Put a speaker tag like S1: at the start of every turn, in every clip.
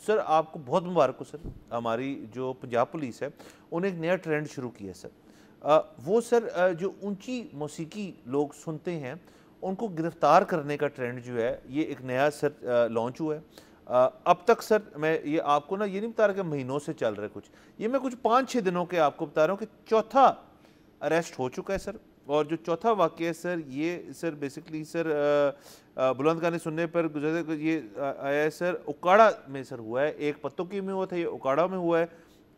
S1: Sir आपको बहुत मुबारक हो सर। हमारी जो पंजाब पुलिस है उन्हें एक नया ट्रेंड शुरू किया है सर। वो सर जो ऊंची मौसीकी लोग सुनते हैं उनको गिरफ्तार करने का ट्रेंड जो है ये एक नया सर लॉन्च हुआ है। अब तक सर मैं ये आपको ना ये नहीं बता रहा कि महीनों से चल रहा है कुछ, ये मैं कुछ 5-6 दिनों के आपको बता रहा हूँ कि चौथा अरेस्ट हो चुका है सर। और जो चौथा वाक़या है सर ये सर बेसिकली सर बुलंद गाने सुनने पर गुजरे ये आया है सर उकाड़ा में सर हुआ है। एक पत्तोकी में हुआ था, ये उकाड़ा में हुआ है।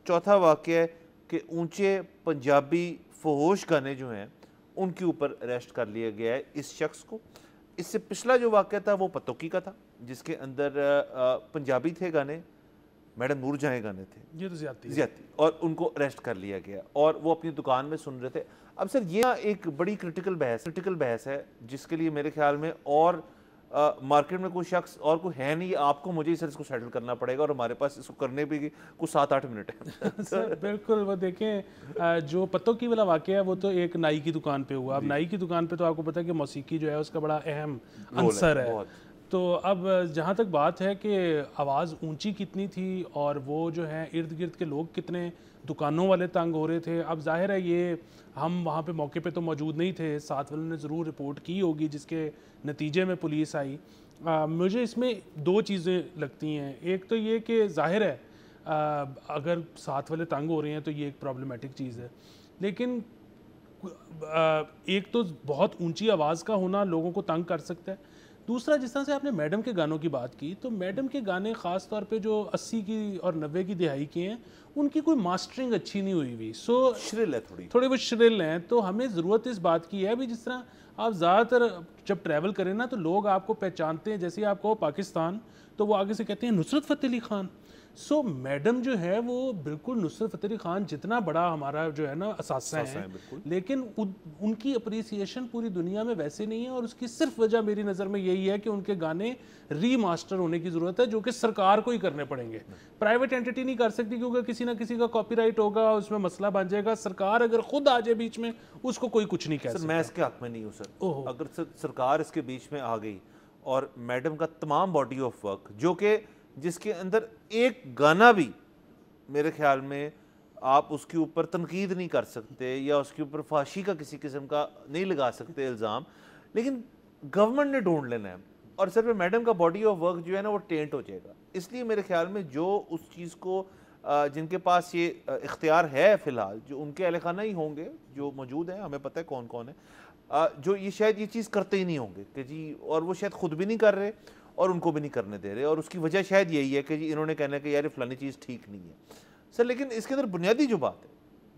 S1: चौथा वाक़या है कि ऊंचे पंजाबी फहोश गाने जो हैं उनके ऊपर अरेस्ट कर लिया गया है इस शख्स को। इससे पिछला जो वाक़या था वो पत्तोकी का था जिसके अंदर पंजाबी थे गाने, मैडम नूर जहाँ गाने थे,
S2: ये तो
S1: ज्यादती, और उनको अरेस्ट कर लिया गया और वो अपनी दुकान में सुन रहे थे। अब सर ये एक बड़ी क्रिटिकल बहस है जिसके लिए मेरे ख्याल में और मार्केट में कोई शख्स और कोई है नहीं, आपको मुझे ही सर इसको सेटल करना पड़ेगा और हमारे पास इसको करने भी कुछ 7-8 मिनट है।
S2: सर बिल्कुल, वो देखें जो पत्तों की वाला वाक़या है वो तो एक नाई की दुकान पे हुआ। अब नाई की दुकान पे तो आपको पता है कि मौसीकी जो है उसका बड़ा अहम अंसर है। तो अब जहाँ तक बात है कि आवाज़ ऊंची कितनी थी और वो जो है इर्द गिर्द के लोग कितने दुकानों वाले तंग हो रहे थे, अब जाहिर है ये हम वहाँ पे मौके पे तो मौजूद नहीं थे, साथ वालों ने ज़रूर रिपोर्ट की होगी जिसके नतीजे में पुलिस आई। मुझे इसमें 2 चीज़ें लगती हैं। एक तो ये कि जाहिर है अगर साथ वाले तंग हो रहे हैं तो ये एक प्रॉब्लमेटिक चीज़ है, लेकिन एक तो बहुत ऊंची आवाज़ का होना लोगों को तंग कर सकता है। दूसरा, जिस तरह से आपने मैडम के गानों की बात की, तो मैडम के गाने ख़ास तौर पे जो 80 की और 90 की दिहाई के हैं उनकी कोई मास्टरिंग अच्छी नहीं हुई हुई।
S1: श्रिल है,
S2: थोड़े वो श्रिल हैं। तो हमें ज़रूरत इस बात की है भी जिस तरह आप ज़्यादातर जब ट्रैवल करें ना तो लोग आपको पहचानते हैं, जैसे आप कहो पाकिस्तान तो वो आगे से कहते हैं नुसरत फ़तेह अली ख़ान। मैडम जो है वो बिल्कुल नुसरत फ़तेह अली ख़ान जितना बड़ा हमारा जो है ना असासा है, लेकिन उनकी अप्रिसिएशन पूरी दुनिया में वैसे नहीं है। और उसकी सिर्फ वजह मेरी नज़र में यही है कि उनके गाने रीमास्टर होने की ज़रूरत है, जो कि सरकार को ही करने पड़ेंगे। प्राइवेट एंटिटी नहीं कर सकती क्योंकि किसी ना किसी का कॉपीराइट होगा, उसमें मसला बन जाएगा। सरकार अगर खुद आ जाए बीच में उसको कोई कुछ नहीं कह सकता।
S1: मैं इसके हक में नहीं हूँ सर। अगर सरकार इसके बीच में आ गई और मैडम का तमाम बॉडी ऑफ वर्क जो कि जिसके अंदर एक गाना भी मेरे ख्याल में आप उसके ऊपर तनकीद नहीं कर सकते या उसके ऊपर फांसी का किसी किस्म का नहीं लगा सकते इल्ज़ाम, लेकिन गवर्नमेंट ने ढूंढ लेना है और सर मैडम का बॉडी ऑफ वर्क जो है ना वो टेंट हो जाएगा। इसलिए मेरे ख्याल में जो उस चीज़ को जिनके पास ये इख्तियार है फ़िलहाल, जो उनके अहल खाना ही होंगे जो मौजूद हैं, हमें पता है कौन कौन है, जो ये शायद ये चीज़ करते ही नहीं होंगे कि जी, और वो शायद खुद भी नहीं कर रहे और उनको भी नहीं करने दे रहे। और उसकी वजह शायद यही है कि जी इन्होंने कहना कि यार फलानी चीज़ ठीक नहीं है सर। लेकिन इसके अंदर बुनियादी जो बात है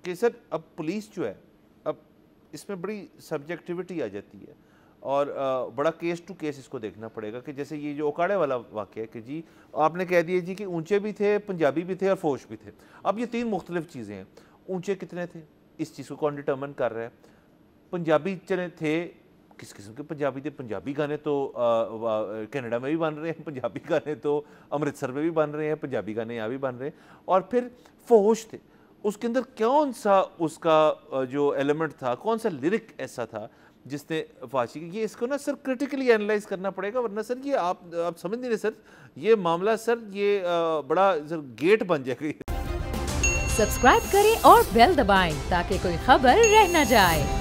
S1: कि सर अब पुलिस जो है, अब इसमें बड़ी सब्जेक्टिविटी आ जाती है और बड़ा केस टू केस इसको देखना पड़ेगा। कि जैसे ये जो उकाड़े वाला वाक़या है कि जी आपने कह दिया जी कि ऊंचे भी थे, पंजाबी भी थे और फोश भी थे। अब ये 3 मुख्तलिफ चीज़ें हैं। ऊंचे कितने थे इस चीज़ को कौन डिटर्मन कर रहा है? पंजाबी चले थे, किस किस्म के पंजाबी थे? पंजाबी गाने तो कनाडा में भी बन रहे हैं, पंजाबी गाने तो अमृतसर में भी बन रहे हैं, पंजाबी गाने यहाँ भी बन रहे हैं। और फिर फहोश थे, उसके अंदर कौन सा उसका जो एलिमेंट था, कौन सा लिरिक ऐसा था जिसने फांसी की? ये इसको ना सर क्रिटिकली एनालाइज करना पड़ेगा, वरना सर ये आप समझ नहीं रहे सर, ये मामला सर ये बड़ा सर गेट बन जाएगा।
S3: सब्सक्राइब करें और बेल दबाएं ताकि कोई खबर रह न जाए।